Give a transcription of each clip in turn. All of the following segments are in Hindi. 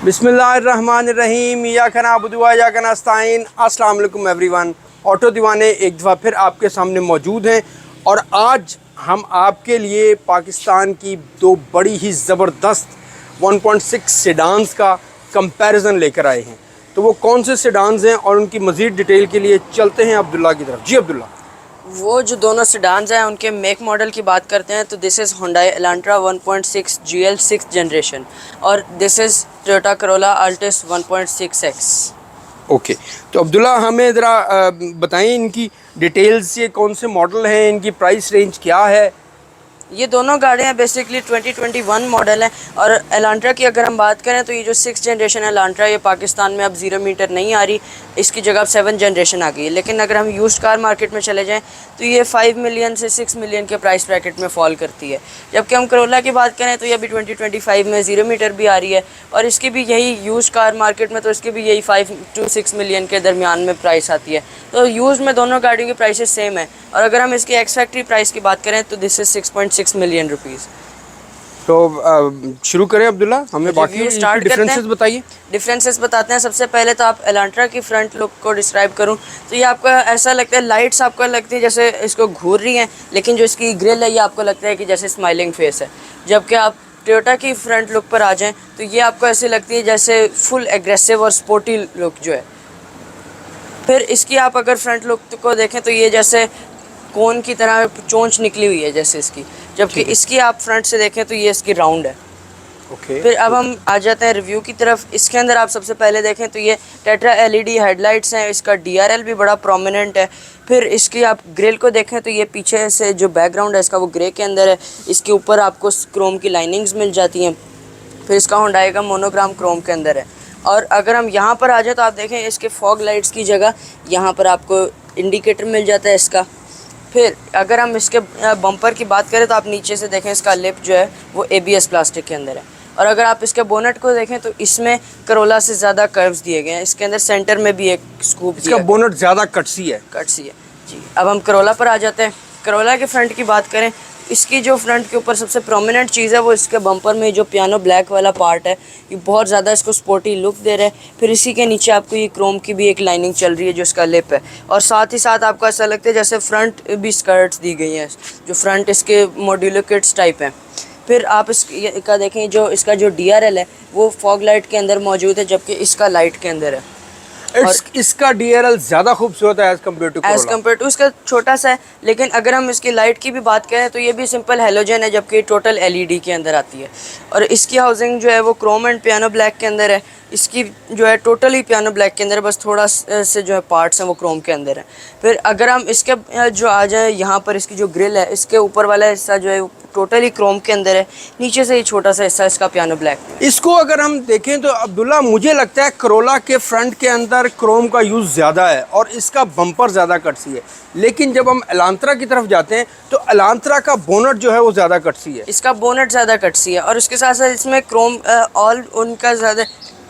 बिस्मिल्लाहिर्रहमानिर्रहीम या खना बुदुआ या खना अस्ताइन। अस्सलाम वालेकुम एवरीवन। ऑटो दीवाने एक दफ़ा फिर आपके सामने मौजूद हैं और आज हम आपके लिए पाकिस्तान की दो बड़ी ही ज़बरदस्त 1.6 सेडान्स का कंपैरिजन लेकर आए हैं। तो वो कौन से सेडान्स हैं और उनकी मज़ीद डिटेल के लिए चलते हैं अब्दुल्ला की तरफ। जी अब्दुल्ला, वो जो दोनों सेडान्स हैं उनके मेक मॉडल की बात करते हैं तो this is Hyundai Elantra 1.6 GL 6th generation और this is Toyota Corolla Altis 1.6X। Okay. तो अब्दुल्ला हमें ज़रा बताएं इनकी डिटेल्स, ये कौन से मॉडल हैं, इनकी प्राइस रेंज क्या है। ये दोनों गाड़ियाँ बेसिकली 2021 मॉडल हैं और एलांट्रा की अगर हम बात करें तो ये जो 6th जनरेशन एलांट्रा ये पाकिस्तान में अब 0 मीटर नहीं आ रही, इसकी जगह अब 7th जनरेशन आ गई है। लेकिन अगर हम यूज्ड कार मार्केट में चले जाएं तो ये 5 मिलियन से 6 मिलियन के प्राइस ब्रैकेट में फॉल करती है। जबकि हम करोला की बात करें तो ये अभी 2025 में 0 मीटर भी आ रही है और इसकी भी यही यूज्ड कार मार्केट में तो इसकी भी यही 5 to 6 मिलियन के दरमियान में प्राइस आती है। तो यूज में दोनों गाड़ियों की प्राइसेस सेम है और अगर हम इसकी एक्स फैक्ट्री प्राइस की बात करें तो दिस इज 6.6 मिलियन रुपीज़। तो शुरू करें अब्दुल्ला, हमें बाकी स्टार्ट डिफरेंसेस बताइए। डिफरेंसेस बताते हैं। सबसे पहले तो आप एलांट्रा की फ्रंट लुक को डिस्क्राइब करूं तो ये आपका ऐसा लगता है, लाइट्स आपको लगती है जैसे इसको घूर रही हैं, लेकिन जो इसकी ग्रिल है ये आपको लगता है कि जैसे स्माइलिंग फेस है। जबकि आप टोयोटा की फ्रंट लुक पर आ जाएं तो ये आपको ऐसी लगती है जैसे फुल एग्रेसिव और स्पोर्टी लुक जो है। फिर इसकी आप अगर फ्रंट लुक को देखें तो ये जैसे कोन की तरह चोंच निकली हुई है जैसे इसकी, जबकि इसकी आप फ्रंट से देखें तो ये इसकी राउंड है। फिर अब हम आ जाते हैं रिव्यू की तरफ। इसके अंदर आप सबसे पहले देखें तो ये टेट्रा एलईडी हेडलाइट्स हैं, इसका डीआरएल भी बड़ा प्रोमिनेंट है। फिर इसकी आप ग्रिल को देखें तो ये पीछे से जो बैकग्राउंड है इसका वो ग्रे के अंदर है, इसके ऊपर आपको क्रोम की लाइनिंग्स मिल जाती हैं। फिर इसका हुंडई का मोनोग्राम क्रोम के अंदर है। और अगर हम यहाँ पर आ जाए तो आप देखें इसके फॉग लाइट्स की जगह यहाँ पर आपको इंडिकेटर मिल जाता है इसका। फिर अगर हम इसके बम्पर की बात करें तो आप नीचे से देखें इसका लिप जो है वो ABS प्लास्टिक के अंदर है। और अगर आप इसके बोनट को देखें तो इसमें करोला से ज़्यादा कर्व्स दिए गए हैं। इसके अंदर सेंटर में भी एक स्कूप इसका बोनट ज़्यादा कटसी है जी। अब हम करोला पर आ जाते हैं। करोला के फ्रंट की बात करें, इसकी जो फ्रंट के ऊपर सबसे प्रोमिनेंट चीज़ है वो इसके बम्पर में जो पियानो ब्लैक वाला पार्ट है, ये बहुत ज़्यादा इसको स्पोर्टी लुक दे रहा है। फिर इसी के नीचे आपको ये क्रोम की भी एक लाइनिंग चल रही है जो इसका लिप है, और साथ ही साथ आपको ऐसा लगता है जैसे फ्रंट भी स्कर्ट्स दी गई हैं, जो फ्रंट इसके मॉड्यूलर किट्स टाइप हैं। फिर आप इसका देखें जो इसका जो DRL है वो फॉग लाइट के अंदर मौजूद है, जबकि इसका लाइट के अंदर है। और इसका DRL ज़्यादा खूबसूरत है एज़ कम्पेयर टू इसका छोटा सा है। लेकिन अगर हम इसकी लाइट की भी बात करें तो ये भी सिंपल हेलोजन है, जबकि टोटल LED के अंदर आती है। और इसकी हाउसिंग जो है वो क्रोम एंड पियानो ब्लैक के अंदर है। इसकी जो है टोटली पियानो ब्लैक के अंदर, बस थोड़ा से जो है पार्ट्स हैं वो क्रोम के अंदर है। फिर अगर हम इसके जो आ जाए यहाँ पर इसकी जो ग्रिल है, इसके ऊपर वाला हिस्सा जो है टोटली क्रोम के अंदर है, नीचे से ही छोटा सा हिस्सा इसका पियानो ब्लैक है। इसको अगर हम देखें तो अब्दुल्ला मुझे लगता है करोला के फ्रंट के अंदर क्रोम का यूज़ ज़्यादा है और इसका बम्पर ज़्यादा कटसी है। लेकिन जब हम एलांत्रा की तरफ जाते हैं तो एलांत्रा का बोनट जो है वो ज़्यादा कटसी है। इसका बोनट ज़्यादा कटसी है और उसके साथ साथ इसमें क्रोम ऑल उनका ज़्यादा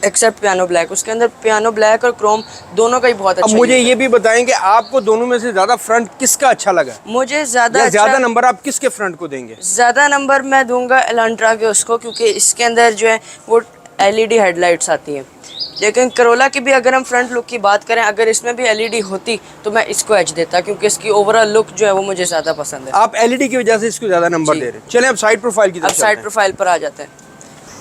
एक्सेप्ट पियानो ब्लैक, उसके अंदर पियानो ब्लैक और क्रोम दोनों का ही बहुत अच्छा। अब मुझे ये भी बताएं कि आपको दोनों में से ज़्यादा फ्रंट किसका अच्छा लगा? मुझे ज़्यादा नंबर आप किसके फ्रंट को देंगे? ज़्यादा नंबर मैं दूंगा एलांट्रा के उसको, क्योंकि इसके अंदर जो है वो LED हेडलाइट्स आती हैं। लेकिन करोला की भी अगर हम फ्रंट लुक की बात करें, अगर इसमें भी LED होती तो मैं इसको एज देता, क्योंकि इसकी ओवरऑल लुक जो है वो मुझे ज़्यादा पसंद है। आप LED की वजह से इसको ज़्यादा नंबर दे रहे हैं। चलें अब साइड प्रोफाइल की तरफ। अब साइड प्रोफाइल पर आ जाते हैं।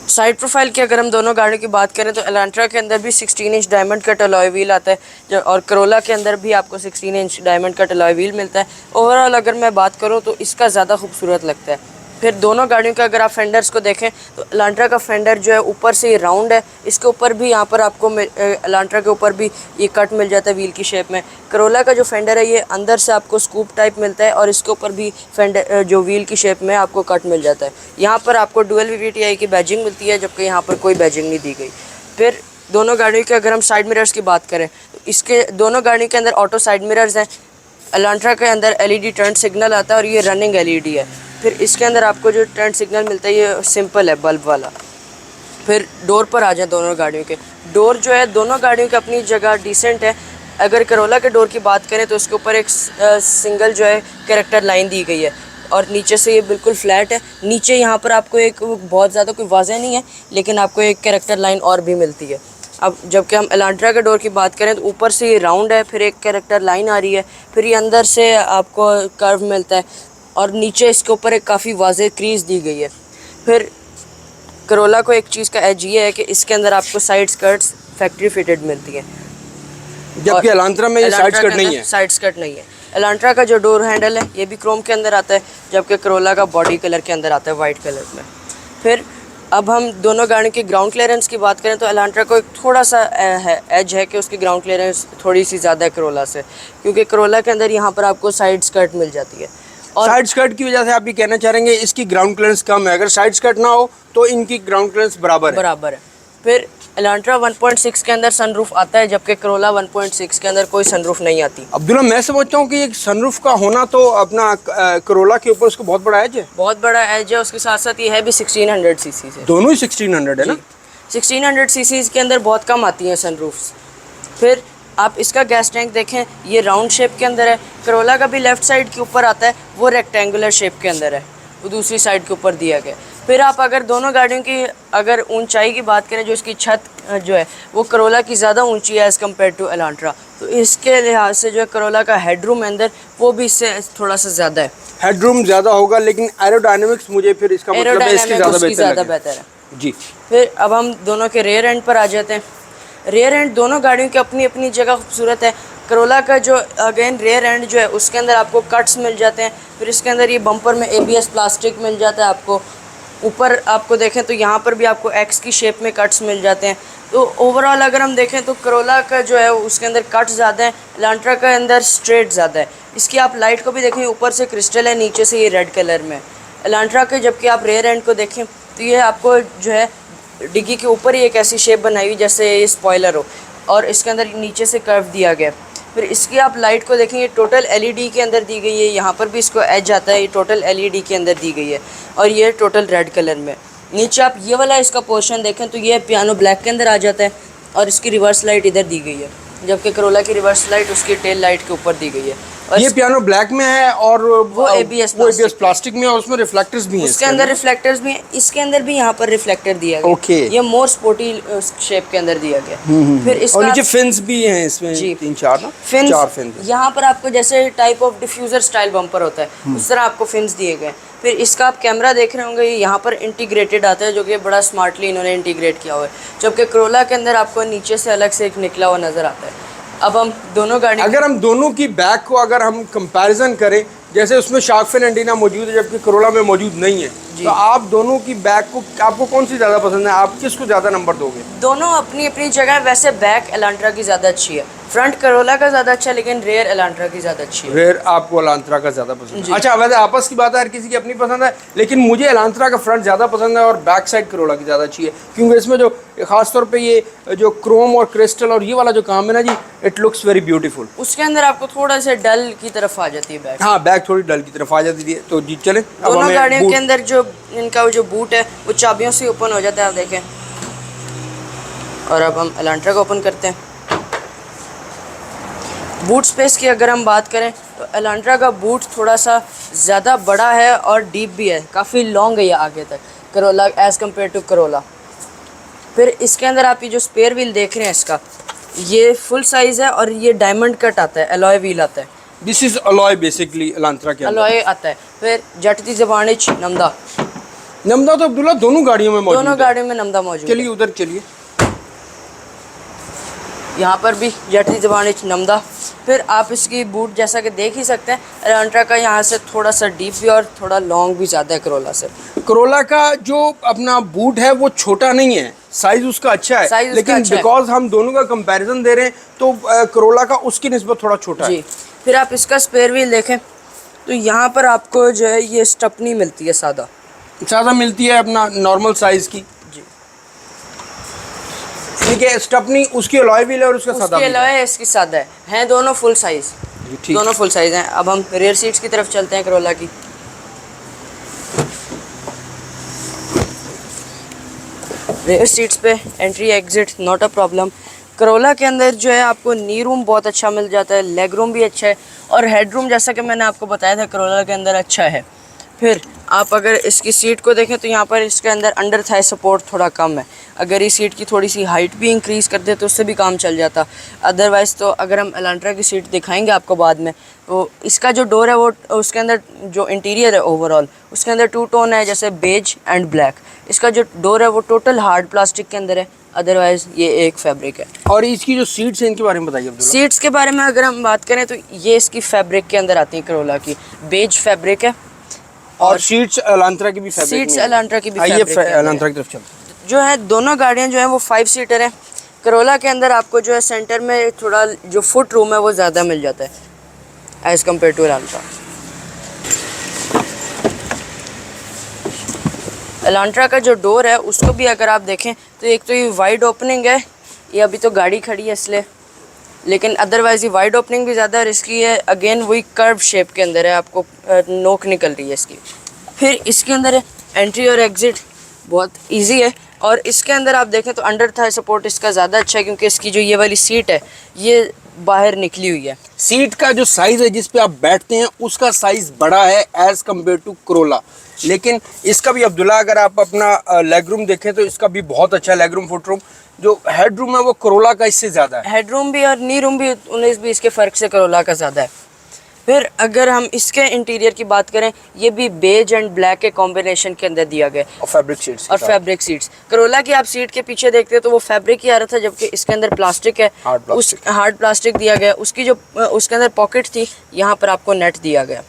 साइड प्रोफाइल की अगर हम दोनों गाड़ियों की बात करें तो एलांट्रा के अंदर भी 16 inch diamond cut alloy wheel आता है और करोला के अंदर भी आपको 16 inch diamond cut alloy wheel मिलता है। ओवरऑल अगर मैं बात करूं तो इसका ज़्यादा खूबसूरत लगता है। फिर दोनों गाड़ियों का अगर आप फेंडर्स को देखें तो एलांट्रा का फेंडर जो है ऊपर से राउंड है, इसके ऊपर भी यहाँ पर आपको एलांट्रा के ऊपर भी ये कट मिल जाता है व्हील की शेप में। करोला का जो फेंडर है ये अंदर से आपको स्कूप टाइप मिलता है और इसके ऊपर भी फेंडर जो व्हील की शेप में आपको कट मिल जाता है। यहाँ पर आपको डुअल VVTi की बैजिंग मिलती है, जबकि यहाँ पर कोई बैजिंग नहीं दी गई। फिर दोनों गाड़ियों के अगर हम साइड मिरर्स की बात करें तो इसके दोनों गाड़ियों के अंदर ऑटो साइड मिरर्स हैं। एलांट्रा के अंदर LED टर्न सिग्नल आता है और ये रनिंग LED है। फिर इसके अंदर आपको जो टर्न सिग्नल मिलता है ये सिंपल है, बल्ब वाला। फिर डोर पर आ जाए, दोनों गाड़ियों के डोर जो है दोनों गाड़ियों की अपनी जगह डिसेंट है। अगर करोला के डोर की बात करें तो उसके ऊपर एक सिंगल जो है कैरेक्टर लाइन दी गई है, और नीचे से ये बिल्कुल फ्लैट है। नीचे यहाँ पर आपको एक बहुत ज़्यादा कोई वाज़ह नहीं है, लेकिन आपको एक कैरेक्टर लाइन और भी मिलती है। अब जबकि हम एलांट्रा के डोर की बात करें तो ऊपर से ये राउंड है, फिर एक कैरेक्टर लाइन आ रही है, फिर ये अंदर से आपको कर्व मिलता है और नीचे इसके ऊपर एक काफ़ी वाज़ह क्रीज दी गई है। फिर करोला को एक चीज़ का एज ये है कि इसके अंदर आपको साइड स्कर्ट्स फैक्ट्री फिटेड मिलती है, जबकि एलांट्रा में ये साइड स्कर्ट नहीं है। साइड स्कर्ट नहीं है। एलांट्रा का जो डोर हैंडल है ये भी क्रोम के अंदर आता है, जबकि करोला का बॉडी कलर के अंदर आता है वाइट कलर में। फिर अब हम दोनों गाड़ी की ग्राउंड क्लियरेंस की बात करें तो एलांट्रा को एक थोड़ा सा एज है कि उसकी ग्राउंड क्लियरेंस थोड़ी सी ज़्यादा है करोला से, क्योंकि करोला के अंदर यहाँ पर आपको साइड स्कर्ट मिल जाती है। और साइड स्कर्ट की वजह से आप ये कहना चाह रहे हैं इसकी ग्राउंड क्लियरेंस कम है, अगर साइड स्कर्ट ना हो तो इनकी ग्राउंड क्लियरेंस बराबर है। फिर एलांट्रा 1.6 के अंदर सनरूफ आता है, जबकि करोला 1.6 के अंदर कोई सनरूफ नहीं आती। अब्दुल्ला, मैं समझता हूँ कि एक सनरूफ का होना तो अपना करोला के ऊपर उसको बहुत बड़ा एज है। बहुत बड़ा एज है, उसके साथ साथ ये है भी 1600 सीसी से। दोनों ही 1600 है ना? 1600 सीसी के अंदर बहुत कम आती हैं सनरूफ्स। फिर आप इसका गैस टैंक देखें, ये राउंड शेप के अंदर है। करोला का भी लेफ़्ट साइड के ऊपर आता है, वो रेक्टेंगुलर शेप के अंदर है, वो दूसरी साइड के ऊपर दिया गया। फिर आप अगर दोनों गाड़ियों की अगर ऊंचाई की बात करें, जो इसकी छत जो है वो करोला की ज़्यादा ऊंची है एज़ कम्पेयर टू एलांट्रा, तो इसके लिहाज से जो है करोला का हेडरूम अंदर वो भी इससे थोड़ा सा ज़्यादा है। हेडरूम ज़्यादा होगा, लेकिन एरोडायनेमिक्स मुझे फिर इसका मतलब है इसकी ज़्यादा बेहतर है जी। फिर अब हम दोनों के रेयर एंड पर आ जाते हैं। रेयर एंड दोनों गाड़ियों की अपनी अपनी जगह खूबसूरत है। करोला का जो अगेन रेयर एंड जो है उसके अंदर आपको कट्स मिल जाते हैं। फिर इसके अंदर ये बम्पर में ABS प्लास्टिक मिल जाता है आपको। ऊपर आपको देखें तो यहाँ पर भी आपको एक्स की शेप में कट्स मिल जाते हैं। तो ओवरऑल अगर हम देखें तो करोला का जो है उसके अंदर कट ज़्यादा है, एलांट्रा का अंदर स्ट्रेट ज़्यादा है। इसकी आप लाइट को भी देखें, ऊपर से क्रिस्टल है, नीचे से ये रेड कलर में। एलांट्रा के जबकि आप रेयर एंड को देखें तो ये आपको जो है डिग्गी के ऊपर ही एक ऐसी शेप बनाई हुई जैसे ये स्पॉयलर हो, और इसके अंदर नीचे से कर्व दिया गया। फिर इसकी आप लाइट को देखेंगे, टोटल LED के अंदर दी गई है। यहाँ पर भी इसको एज आता है, ये टोटल LED के अंदर दी गई है, और ये टोटल रेड कलर में। नीचे आप ये वाला इसका पोर्शन देखें तो ये पियानो ब्लैक के अंदर आ जाता है, और इसकी रिवर्स लाइट इधर दी गई है, जबकि करोला की रिवर्स लाइट उसकी टेल लाइट के ऊपर दी गई है। और ये पियानो ब्लैक में है और वो ABS प्लास्टिक में है, और उसमें रिफ्लेक्टर्स भी हैं। उसके अंदर रिफ्लेक्टर्स भी हैं, इसके अंदर भी यहाँ पर रिफ्लेक्टर दिया गया। ओके। ये मोर स्पोर्टी शेप के अंदर दिया गया। फिर इसका और नीचे फिन्स भी हैं इसमें, जी 3-4 ना, फिन्स 4 फिन्स। यहाँ पर आपको जैसे type of diffuser style bumper होता है उस तरह आपको फिन्स दिए गए। फिर इसका आप कैमरा देख रहे होंगे, ये यहाँ पर इंटीग्रेटेड आता है, जो कि बड़ा स्मार्टली इन्होंने इंटीग्रेट किया हुआ है, जबकि करोला के अंदर आपको नीचे से अलग से एक निकला हुआ नज़र आता है। अब हम दोनों गाड़ी अगर हम दोनों की बैक को अगर हम कंपैरिजन करें, जैसे उसमें शार्क फिन एंटीना मौजूद है जबकि करोला में मौजूद नहीं है, तो आप दोनों की बैक को आपको कौन सी ज़्यादा पसंद है? आप किसको ज़्यादा नंबर दोगे? दोनों अपनी अपनी जगह। वैसे बैक एलांट्रा की ज़्यादा अच्छी है, फ्रंट करोला का ज़्यादा अच्छा है, लेकिन रेयर एलांट्रा की ज़्यादा अच्छी है। रेयर आपको एलांट्रा का ज़्यादा पसंद है? अच्छा, वैसे आपस की बात है, हर किसी की अपनी पसंद है, लेकिन मुझे एलांट्रा का फ्रंट ज़्यादा पसंद है और बैक साइड करोला की ज़्यादा अच्छी है, क्योंकि इसमें जो खासतौर पे ये जो क्रोम और क्रिस्टल और ये वाला जो काम है ना जी, इट लुक्स वेरी ब्यूटीफुल। उसके अंदर आपको थोड़ा सा डल की तरफ आ जाती है बैक। हाँ, बैक थोड़ी डल की तरफ आ जाती है। तो जी चले, दोनों गाड़ियों के अंदर जो इनका जो बूट है वो चाबियों से ओपन हो जाता है, आप देखें। और अब हम एलांट्रा को ओपन करते हैं। बूट स्पेस की अगर हम बात करें तो एलांट्रा का बूट थोड़ा सा ज़्यादा बड़ा है और डीप भी है, काफ़ी लॉन्ग है ये आगे तक Corolla as compare to Corolla. फिर इसके अंदर आप ये जो स्पेयर व्हील देख रहे हैं इसका, ये फुल साइज़ है और ये डायमंड कट आता है, अलॉय व्हील आता है। This is alloy basically Elantra के अंदर। अलॉय आता है। फिर जटती ज़बानिच नमदा तो अब्दुल्ला दोनों गाड़ियों में मौजूद है। दोनों गाड़ियों में नमदा मौजूद है। चलिए उधर चलिए। यहाँ पर भी जटती ज़बानिच नमदा। फिर आप इसकी बूट जैसा कि देख ही सकते हैं, एलांट्रा का यहाँ से थोड़ा सा डीप भी और थोड़ा लॉन्ग भी ज़्यादा है करोला से। करोला का जो अपना बूट है वो छोटा नहीं है, साइज उसका अच्छा है, लेकिन बिकॉज हम दोनों का कंपैरिजन दे रहे हैं तो करोला का उसकी निस्बत थोड़ा छोटा है। फिर आप इसका स्पेयर व्हील देखें तो यहाँ पर आपको जो है ये स्टपनी मिलती है, सादा मिलती है अपना नॉर्मल साइज की जी। ठीक है, स्टपनी उसकी अलॉय व्हील है और उसका सादा है, इसकी सादा है दोनों फुल साइज, दोनों फुल साइज हैं। अब हम रेयर सीट्स की तरफ चलते हैं करोला की। रेयर सीट्स पे entry exit not a problem. Corolla के अंदर जो है आपको नी रूम बहुत अच्छा मिल जाता है, लेग रूम भी अच्छा है, और हेड रूम जैसा कि मैंने आपको बताया था करोला के अंदर अच्छा है। फिर आप अगर इसकी सीट को देखें तो यहाँ पर इसके अंदर अंडर थाई सपोर्ट थोड़ा कम है। अगर इस सीट की थोड़ी सी हाइट भी इंक्रीज़ कर दे तो उससे भी काम चल जाता। अदरवाइज़ तो अगर हम एलांट्रा की सीट दिखाएंगे आपको बाद में, तो इसका जो डोर है वो उसके अंदर जो इंटीरियर है ओवरऑल उसके अंदर टू टोन है, जैसे बेज एंड ब्लैक। इसका जो डोर है वो टोटल हार्ड प्लास्टिक के अंदर है, अदरवाइज़ ये एक फैब्रिक है। और इसकी जो सीट्स हैं इनके बारे में बताइए अब्दुल्ला। सीट्स के बारे में अगर हम बात करें तो ये इसकी फैब्रिक के अंदर आती है, करोला की बेज फैब्रिक है। और सीट्स एलांट्रा की भी फैब्रिक सीट्स एलांट्रा की भी आइए फैब्रिक के अंदर एलांट्रा है। की तरफ चलते जो है दोनों गाड़ियाँ जो हैं वो 5 सीटर हैं। करोला के अंदर आपको जो है सेंटर में थोड़ा जो फुट रूम है वो ज़्यादा मिल जाता है as compare to Elantra. Elantra का जो डोर है उसको भी अगर आप देखें तो एक तो ये वाइड ओपनिंग है, ये अभी तो गाड़ी खड़ी है इसलिए, लेकिन अदरवाइज़ ये वाइड ओपनिंग भी ज़्यादा रिस्की है। अगेन वही कर्व शेप के अंदर है, आपको नोक निकल रही है इसकी। फिर इसके अंदर एंट्री और एग्ज़िट बहुत इजी है। और इसके अंदर आप देखें तो अंडर थाई सपोर्ट इसका ज़्यादा अच्छा है, क्योंकि इसकी जो ये वाली सीट है ये बाहर निकली हुई है। सीट का जो साइज़ है जिस पे आप बैठते हैं उसका साइज़ बड़ा है एज़ कम्पेयर टू करोला, लेकिन इसका भी अब्दुल्ला अगर आप अपना लेग रूम देखें तो इसका भी बहुत अच्छा लेग रूम फुट रूम। जो हेड रूम है वो करोला का इससे ज़्यादा है। हेड रूम भी और नी रूम भी 19-20 के फ़र्क से करोला का ज़्यादा है। फिर अगर हम इसके इंटीरियर की बात करें, ये भी बेज एंड ब्लैक के कॉम्बिनेशन के अंदर दिया गया और फैब्रिक सीट्स और फैब्रिक सीट्स। करोला की आप सीट के पीछे देखते हैं तो वो फैब्रिक ही आ रहा था, जबकि इसके अंदर प्लास्टिक है, उस हार्ड प्लास्टिक दिया गया। उसकी जो उसके अंदर पॉकेट थी यहाँ पर आपको नेट दिया गया।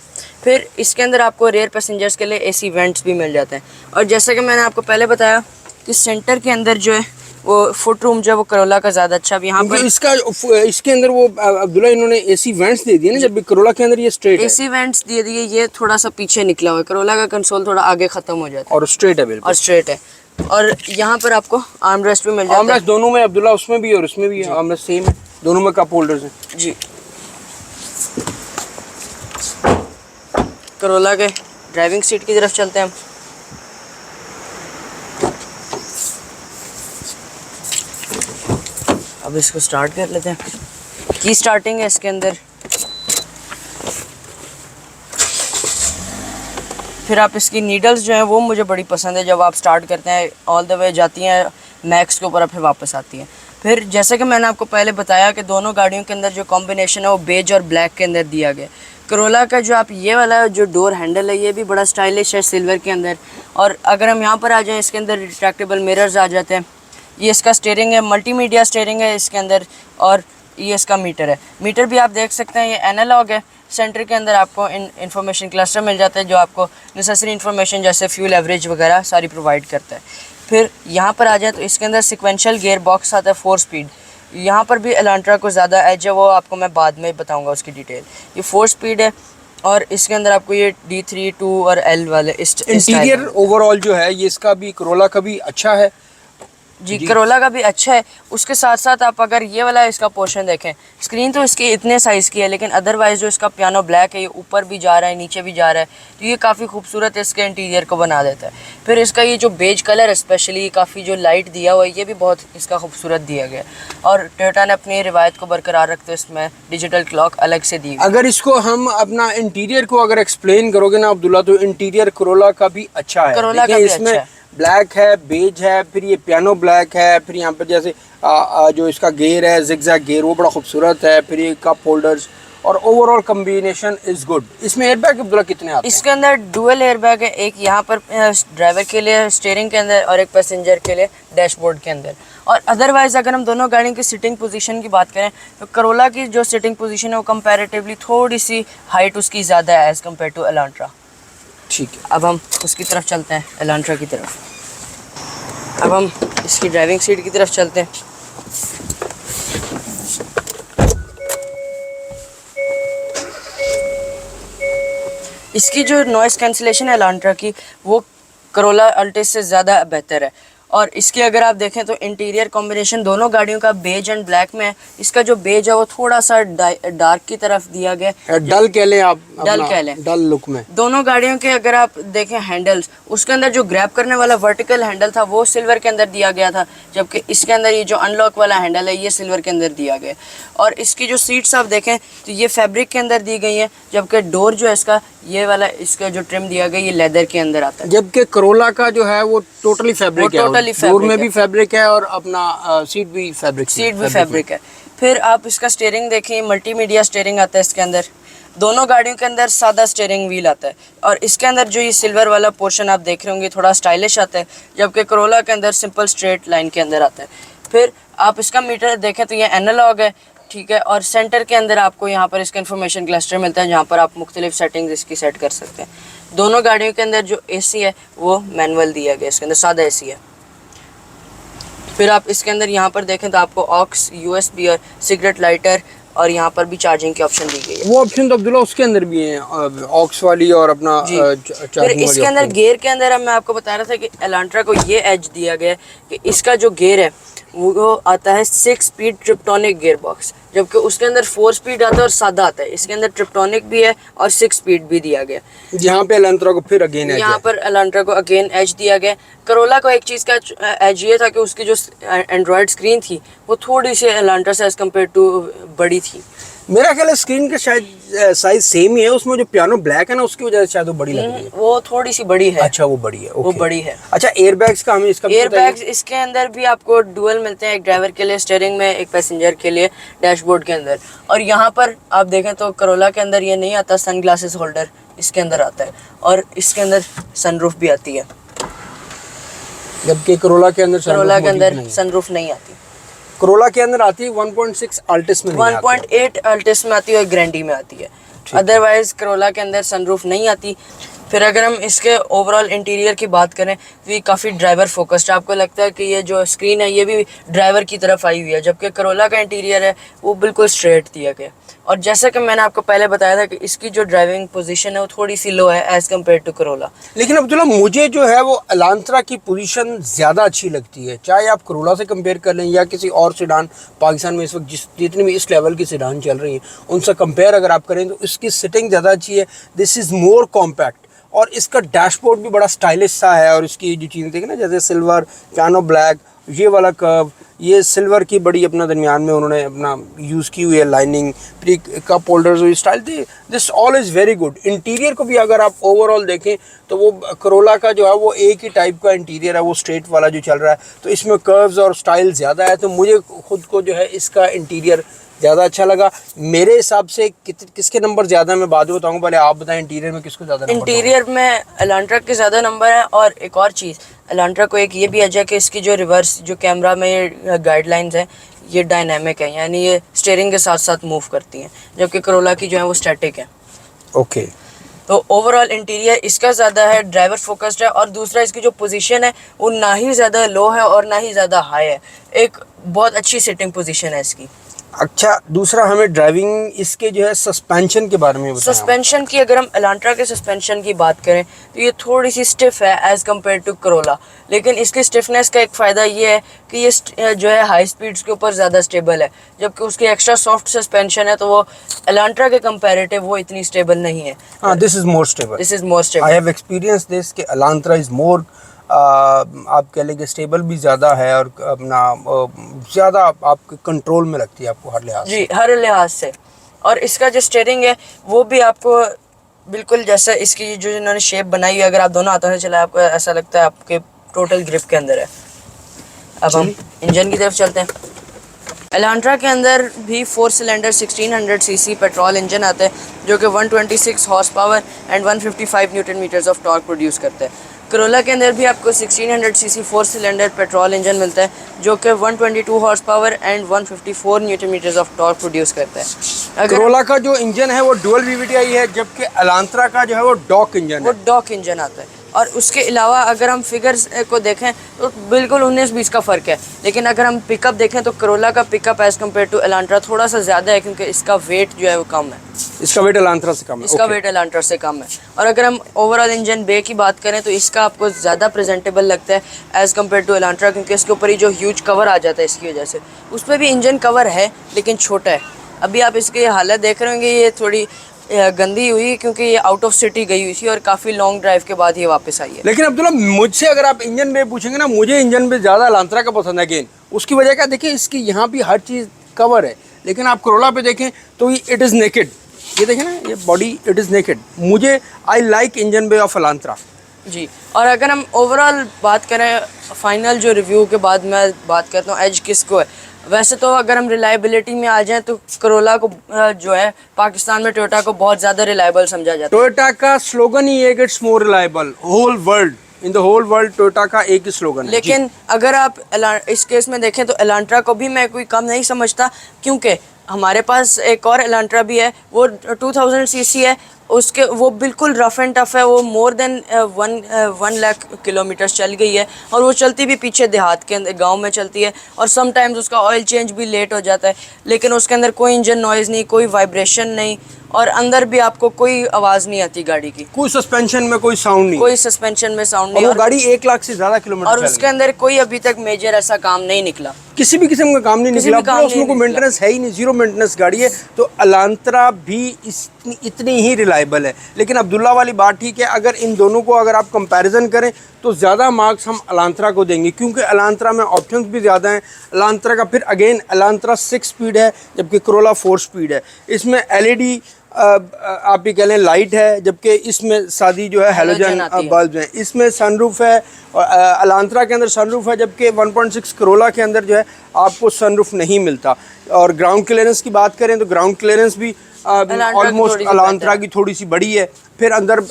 फिर इसके अंदर आपको रेयर पैसेंजर्स के लिए एसी वेंट्स भी मिल जाते हैं। और जैसा कि मैंने आपको पहले बताया कि सेंटर के अंदर जो है वो फुट रूम जो है वो करोला का ज़्यादा अच्छा। अब यहाँ पर इसके अंदर वो अब्दुल्ला इन्होंने एसी वेंट्स दे दिए ना, जब करोला के अंदर ये स्ट्रेट है। एसी वेंट्स दे दिए, ये थोड़ा सा पीछे निकला हुआ है, करोला का कंसोल थोड़ा आगे ख़त्म हो जाता है और स्ट्रेट है बिल्कुल, और स्ट्रेट है। और यहाँ पर आपको आर्म रेस्ट भी मिल जाता है। आर्म रेस्ट दोनों में अब्दुल्ला, उसमें भी और उसमें भी आर्म रेस्ट सेम है, दोनों में कप होल्डर्स हैं जी। करोला के ड्राइविंग सीट की तरफ चलते हैं हम। अब इसको स्टार्ट कर लेते हैं। की स्टार्टिंग है इसके अंदर। फिर आप इसकी नीडल्स जो हैं वो मुझे बड़ी पसंद है, जब आप स्टार्ट करते हैं ऑल द वे जाती हैं मैक्स के ऊपर, फिर वापस आती हैं। फिर जैसे कि मैंने आपको पहले बताया कि दोनों गाड़ियों के अंदर जो कॉम्बिनेशन है वो बेज और ब्लैक के अंदर दिया गया। करोला का जो आप ये वाला जो डोर हैंडल है ये भी बड़ा स्टाइलिश है सिल्वर के अंदर। और अगर हम यहाँ पर आ जाएँ, इसके अंदर रिट्रैक्टेबल मिरर्स आ जाते हैं। ये इसका स्टीयरिंग है, मल्टीमीडिया स्टीयरिंग है इसके अंदर। और ये इसका मीटर है, मीटर भी आप देख सकते हैं ये एनालॉग है। सेंटर के अंदर आपको इन्फॉर्मेशन क्लस्टर मिल जाता है जो आपको नेसेसरी इन्फॉर्मेशन जैसे फ्यूल एवरेज वगैरह सारी प्रोवाइड करता है। फिर यहाँ पर आ जाए तो इसके अंदर सिक्वेंशियल गियर बॉक्स आता है 4 स्पीड। यहाँ पर भी एलांट्रा को ज़्यादा एज है, वो आपको मैं बाद में बताऊँगा उसकी डिटेल। ये 4 स्पीड है और इसके अंदर आपको ये D3, 2 और L वाले इंटीरियर ओवरऑल जो है ये इसका भी करोला का भी अच्छा है जी। करोला का भी अच्छा है। उसके साथ साथ आप अगर ये वाला इसका पोर्शन देखें, स्क्रीन तो इसकी इतने साइज़ की है, लेकिन अदरवाइज़ जो इसका पियानो ब्लैक है ये ऊपर भी जा रहा है नीचे भी जा रहा है, तो ये काफ़ी खूबसूरत इसके इंटीरियर को बना देता है। फिर इसका ये जो बेज कलर है स्पेशली काफ़ी जो लाइट दिया हुआ है ये भी बहुत इसका खूबसूरत दिया गया। और टोयोटा ने अपनी रिवायत को बरकरार रखते हुए इसमें डिजिटल क्लॉक अलग से दी। अगर इसको हम अपना इंटीरियर को अगर एक्सप्लेन करोगे ना अब्दुल्ला, तो इंटीरियर करोला का भी अच्छा है। करोला का भी इसमें अच्छा है। ब्लैक है, बेज है, फिर ये पियानो ब्लैक है, फिर यहाँ पर जैसे जो इसका गेयर है जिगजैग गेयर वो बड़ा खूबसूरत है, फिर ये कप होल्डर्स और ओवरऑल कॉम्बिनेशन इज गुड। इसमें एयरबैग अब्दुल्ला कितने आते हैं? इसके अंदर डुअल एयरबैग है, एक यहाँ पर ड्राइवर के लिए स्टीयरिंग के अंदर और एक पैसेंजर के लिए डैशबोर्ड के अंदर। और अदरवाइज़ अगर हम दोनों गाड़ियों की सिटिंग पोजीशन की बात करें तो करोला की जो सिटिंग पोजीशन है वो कंपैरेटिवली थोड़ी सी हाइट उसकी ज़्यादा है एज़ कम्पेयर टू एलांट्रा। ठीक है, अब हम उसकी तरफ चलते हैं, एलांट्रा की तरफ। अब हम इसकी ड्राइविंग सीट की तरफ चलते हैं। इसकी जो नॉइज़ कैंसिलेशन है एलांट्रा की वो करोला अल्टिस से ज़्यादा बेहतर है। और इसके अगर आप देखें तो इंटीरियर कॉम्बिनेशन दोनों गाड़ियों का बेज एंड ब्लैक में है। इसका जो बेज है वो थोड़ा सा डार्क की तरफ दिया गया है, डल कह लें आप, डल कह लें, डल लुक में। दोनों गाड़ियों के अगर आप देखें हैंडल्स, उसके अंदर जो ग्रैब करने वाला वर्टिकल हैंडल था वो सिल्वर के अंदर दिया गया था, जबकि इसके अंदर ये जो अनलॉक वाला हैंडल है ये सिल्वर के अंदर दिया गया। और इसकी जो सीट्स आप देखें तो ये फैब्रिक के अंदर दी गई हैं, जबकि डोर जो है इसका ये वाला इसका जो ट्रिम दिया गया ये लेदर के अंदर आता है, जबकि करोला का जो है वो टोटली फैब्रिक है, टोटली डोर में भी फैब्रिक है और अपना सीट भी फैब्रिक है। फिर आप इसका स्टीयरिंग देखें, मल्टीमीडिया स्टीयरिंग आता है इसके अंदर। दोनों गाड़ियों के अंदर सादा स्टीयरिंग व्हील आता है और इसके अंदर जो ये सिल्वर वाला पोर्शन आप देख रहे होंगे थोड़ा स्टाइलिश आता है, जबकि करोला के अंदर सिंपल स्ट्रेट लाइन के अंदर आता है। फिर आप इसका मीटर देखें तो ये एनालॉग है, ठीक है, और सेंटर के अंदर आपको यहाँ पर इसका इन्फॉर्मेशन क्लस्टर मिलता है जहाँ पर आप मुख्तलिफ सेटिंग्स इसकी सेट कर सकते हैं। दोनों गाड़ियों के अंदर जो एसी है वो मैनुअल दिया गया, इसके अंदर सादा एसी है। फिर आप इसके अंदर यहाँ पर देखें तो आपको ऑक्स, यूएसबी और सिगरेट लाइटर और यहाँ पर भी चार्जिंग की ऑप्शन दी गई है। वो ऑप्शन तो अब्दुल्ला उसके अंदर भी है, ऑक्स वाली और अपना फिर इसके अंदर गेयर के अंदर मैं आपको बता रहा था कि एलांट्रा को ये एज दिया गया है कि इसका जो गेयर है वो आता है 6 स्पीड ट्रिप्टोनिक गियर बॉक्स, जबकि उसके अंदर 4 स्पीड आता है और सादा आता है। इसके अंदर ट्रिप्टोनिक भी है और 6 स्पीड भी दिया गया। यहाँ पे एलांट्रा को फिर अगेन यहाँ पर एलांट्रा को अगेन एज दिया गया। करोला को एक चीज़ का एज ये था कि उसकी जो एंड्रॉयड स्क्रीन थी वो थोड़ी सी एलांट्रा से एज कम्पेयर टू बड़ी थी। मेरा ख्याल है स्क्रीन का शायद साइज सेम ही है, उसमें जो पियानो ब्लैक है ना उसकी वजह से शायद वो बड़ी लग रही है। वो थोड़ी सी बड़ी है। अच्छा वो बड़ी है, वो बड़ी है। अच्छा एयरबैग्स का हमें इसका एयरबैग्स इसके अंदर भी आपको डुअल मिलते हैं, एक ड्राइवर के लिए स्टीयरिंग में, एक पैसेंजर के लिए डैशबोर्ड के अंदर। और यहाँ पर आप देखें तो करोला के अंदर ये नहीं आता, सन ग्लासेस होल्डर इसके अंदर आता है और इसके अंदर सनरूफ भी आती है, जबकि करोला के अंदर सनरूफ नहीं आती। करोला के अंदर आती है 1.6 अल्टिस में, 1.8 अल्टिस में आती है और ग्रैंडी में आती है। अदरवाइज करोला के अंदर सनरूफ नहीं आती। फिर अगर हम इसके ओवरऑल इंटीरियर की बात करें तो ये काफ़ी ड्राइवर फोकस्ड है। आपको लगता है कि ये जो स्क्रीन है ये भी ड्राइवर की तरफ आई हुई है, जबकि करोला का इंटीरियर है वो बिल्कुल स्ट्रेट दिया गया। और जैसा कि मैंने आपको पहले बताया था कि इसकी जो ड्राइविंग पोजीशन है वो थोड़ी सी लो है एज़ कम्पेयर टू करोला। लेकिन अब्दुल्ला मुझे जो है वो एलांट्रा की पोजीशन ज़्यादा अच्छी लगती है, चाहे आप करोला से कंपेयर कर लें या किसी और सेडान पाकिस्तान में इस वक्त जितनी भी इस लेवल की सेडान चल रही हैं उनसे कंपेयर अगर आप करें तो इसकी सिटिंग ज़्यादा अच्छी है। दिस इज़ मोर कॉम्पैक्ट और इसका डैशबोर्ड भी बड़ा स्टाइलिश सा है और इसकी जो चीज़ें देखें ना जैसे सिल्वर, पियानो ब्लैक, ये वाला कर्व, ये सिल्वर की बड़ी अपना दरमियान में उन्होंने अपना यूज़ की हुई है lining, pre cup holders style थी। This all is very good. Interior को भी अगर आप ओवरऑल देखें तो वो करोला का जो है वो एक ही टाइप का इंटीरियर है, वो स्ट्रेट वाला जो चल रहा है, तो इसमें कर्व्स और स्टाइल ज़्यादा है। तो मुझे खुद को जो है इसका इंटीरियर ज़्यादा अच्छा लगा। मेरे हिसाब से किसके नंबर ज़्यादा मैं बाद में बताऊँगा, पहले आप बताएं इंटीरियर में किसको ज़्यादा नंबर? इंटीरियर में एलांट्रा के ज़्यादा नंबर है। और एक और चीज़, एलांट्रा को एक ये भी अजय कि इसकी जो रिवर्स जो कैमरा में ये गाइडलाइंस हैं ये डायनामिक है, यानी ये स्टीयरिंग के साथ साथ मूव करती हैं, जबकि करोला की जो है वो स्टैटिक है। ओके तो ओवरऑल इंटीरियर इसका ज़्यादा है, ड्राइवर फोकस्ड है। और दूसरा इसकी जो पोजीशन है वो ना ही ज़्यादा लो है और ना ही ज़्यादा हाई है, एक बहुत अच्छी सिटिंग पोजीशन है इसकी। अच्छा दूसरा हमें ड्राइविंग इसके जो है सस्पेंशन के बारे में बताएं। सस्पेंशन की अगर हम एलांट्रा के सस्पेंशन की बात करें तो ये थोड़ी सी स्टिफ है एज़ कम्पेयर टू करोला, लेकिन इसकी स्टिफनेस का एक फ़ायदा ये है कि ये जो है हाई स्पीड्स के ऊपर ज़्यादा स्टेबल है, जबकि उसकी एक्स्ट्रा सॉफ्ट सस्पेंशन है तो वो एलांट्रा के कंपैरेटिव वो इतनी स्टेबल नहीं है। हाँ, this is more stable. I have experience this कि एलांट्रा इज़ मोर आप कह लेंगे स्टेबल भी ज़्यादा है और अपना ज़्यादा आपके कंट्रोल में लगती है आपको हर लिहाज जी, हर लिहाज से। और इसका जो स्टीयरिंग है वो भी आपको बिल्कुल जैसा इसकी जो इन्होंने शेप बनाई है, अगर आप दोनों हाथों से चलाए आपको ऐसा लगता है आपके टोटल ग्रिप के अंदर है। अब हम इंजन की तरफ चलते हैं। एलांट्रा के अंदर भी 4 सिलेंडर 1600 सीसी पेट्रोल इंजन आता है जो कि 126 horse power and 155 newton meters of torque produce करता है। करोला के अंदर भी आपको 1600 सीसी 4 सिलेंडर पेट्रोल इंजन मिलता है जो कि 122 horse power and 154 newton meters of torque produce करता है। करोला का जो इंजन है वो डुअल वीवीटीआई है, जबकि एलांट्रा का जो है वो डॉक इंजन है। वो डॉक इंजन आता है। और उसके अलावा अगर हम फिगर्स को देखें तो बिल्कुल 19-20 का फ़र्क है, लेकिन अगर हम पिकअप देखें तो करोला का pickup as compare to Elantra थोड़ा सा ज़्यादा है क्योंकि इसका वेट जो है वो कम है। इसका वेट एलांट्रा से कम है। इसका वेट एलांट्रा से कम है। और अगर हम ओवरऑल इंजन बे की बात करें तो इसका आपको ज़्यादा प्रेजेंटेबल लगता है एज़ कम्पेयर टू एलांट्रा, क्योंकि इसके ऊपर ही जो ह्यूज कवर आ जाता है इसकी वजह से। उस पर भी इंजन कवर है लेकिन छोटा है। अभी आप इसकी हालत देख रहे होंगे, ये थोड़ी गंदी हुई क्योंकि ये आउट ऑफ सिटी गई हुई थी और काफ़ी लॉन्ग ड्राइव के बाद ये वापस आई है। लेकिन अब्दुल्ला मुझसे अगर आप इंजन पे पूछेंगे ना, मुझे इंजन पे ज़्यादा एलांट्रा का पसंद है। अगेन उसकी वजह क्या, देखिए इसकी यहाँ भी हर चीज़ कवर है, लेकिन आप करोला पे देखें तो इट इज़ नेकेड। ये देखें ना, ये बॉडी इट इज़ नेकेड। मुझे I like engine bay of Elantra जी। और अगर हम ओवरऑल बात करें फाइनल जो रिव्यू के बाद मैं बात करता हूँ एज किसको है, वैसे तो अगर हम रिलायबिलिटी में आ जाएं तो करोला को जो है पाकिस्तान में टोयोटा को बहुत ज़्यादा रिलायबल समझा जाता है। टोयोटा का स्लोगन ही है कि it's more reliable whole world, in the whole world Toyota का एक ही स्लोगन है। लेकिन अगर आप इस केस में देखें तो एलांट्रा को भी मैं कोई कम नहीं समझता, क्योंकि हमारे पास एक और एलांट्रा भी है, वो 2000 सीसी है, उसके वो बिल्कुल रफ एंड टफ है, वो मोर देन 1 लाख किलोमीटर चल गई है और वो चलती भी पीछे देहात के अंदर गांव में चलती है और समटाइम्स उसका ऑयल चेंज भी लेट हो जाता है, लेकिन उसके अंदर कोई इंजन नॉइज़ नहीं, कोई वाइब्रेशन नहीं और अंदर भी आपको कोई आवाज़ नहीं आती गाड़ी की, कोई सस्पेंशन में कोई साउंड नहीं, कोई सस्पेंशन में साउंड नहीं, और वो गाड़ी 1 लाख से ज़्यादा किलोमीटर और उसके अंदर कोई अभी तक मेजर ऐसा काम नहीं निकला, किसी भी किस्म का काम नहीं निकला, उसमें कोई मेंटेनेंस है ही नहीं, जीरो मेंटेनेंस गाड़ी है। तो अलांत्रा भी इतनी ही रिलायबल है। लेकिन अब्दुल्ला वाली बात ठीक है, अगर इन दोनों को अगर आप कंपैरिजन करें तो ज़्यादा मार्क्स हम अलांत्रा को देंगे, क्योंकि अलांत्रा में ऑप्शंस भी ज़्यादा हैं। अलांत्रा का फिर अगेन अलांत्रा 6 स्पीड है जबकि करोला 4 स्पीड है। इसमें LED आप ये कह लें लाइट है, जबकि इसमें सादी जो है हेलोजन बल्ब है। इसमें सनरूफ है और अलांत्रा के अंदर सनरूफ है, जबकि 1.6 करोला के अंदर जो है आपको सनरूफ नहीं मिलता। और ग्राउंड क्लियरेंस की बात करें तो ग्राउंड क्लियरेंस भी ऑलमोस्ट अलांत्रा की थोड़ी सी बड़ी है। फिर अंदर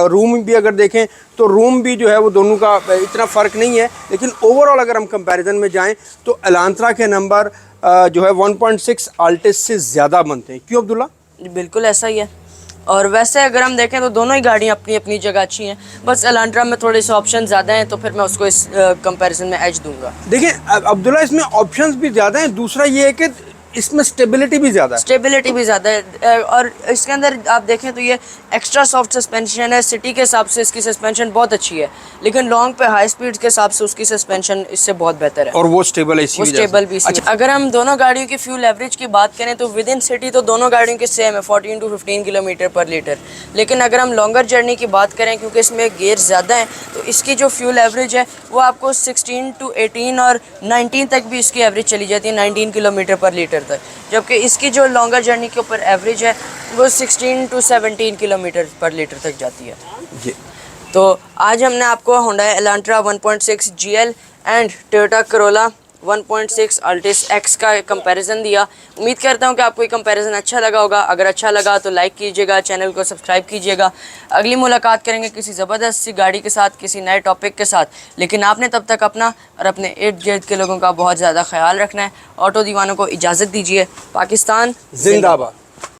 रूम भी अगर देखें तो रूम भी जो है वो दोनों का इतना फ़र्क नहीं है, लेकिन ओवरऑल अगर हम कंपैरिजन में जाएं तो अलांत्रा के नंबर जो है 1.6 अल्टिस से ज़्यादा बनते हैं। क्यों अब्दुल्ला? बिल्कुल ऐसा ही है। और वैसे अगर हम देखें तो दोनों ही गाड़ियाँ अपनी अपनी जगह अच्छी हैं, बस एलांट्रा में थोड़े से ऑप्शन ज़्यादा हैं, तो फिर मैं उसको इस कंपैरिजन में एज दूंगा। देखिए अब्दुल्ला, इसमें ऑप्शंस भी ज़्यादा हैं, दूसरा ये है कि इसमें स्टेबिलिटी भी ज़्यादा है। स्टेबिलिटी भी ज़्यादा है और इसके अंदर आप देखें तो ये एक्स्ट्रा सॉफ्ट सस्पेंशन है। सिटी के हिसाब से इसकी सस्पेंशन बहुत अच्छी है, लेकिन लॉन्ग पे हाई स्पीड के हिसाब से उसकी सस्पेंशन इससे बहुत बेहतर है और वो स्टेबल है, वो स्टेबल भी। अच्छा, अगर हम दोनों गाड़ियों की फ्यूल एवरेज की बात करें तो विद इन सिटी तो दोनों गाड़ियों के सेम है 14 to 15 किलोमीटर पर लीटर, लेकिन अगर हम लॉन्गर जर्नी की बात करें क्योंकि इसमें गेयर ज़्यादा हैं तो इसकी जो फ्यूल एवरेज है वो आपको 16 to 18 और 19 तक भी इसकी एवरेज चली जाती है, 19 किलोमीटर पर लीटर तक, जबकि इसकी जो लॉन्गर जर्नी के ऊपर एवरेज है वो 16 to 17 किलोमीटर पर लीटर तक जाती है जी। तो आज हमने आपको Hyundai Elantra 1.6 GL and Toyota Corolla 1.6 Altis X का कंपैरिजन दिया। उम्मीद करता हूँ कि आपको ये कंपैरिजन अच्छा लगा होगा। अगर अच्छा लगा तो लाइक कीजिएगा, चैनल को सब्सक्राइब कीजिएगा। अगली मुलाकात करेंगे किसी ज़बरदस्त सी गाड़ी के साथ, किसी नए टॉपिक के साथ, लेकिन आपने तब तक अपना और अपने इर्द गिर्द के लोगों का बहुत ज़्यादा ख्याल रखना है। ऑटो दीवानों को इजाज़त दीजिए। पाकिस्तान जिंदाबाद।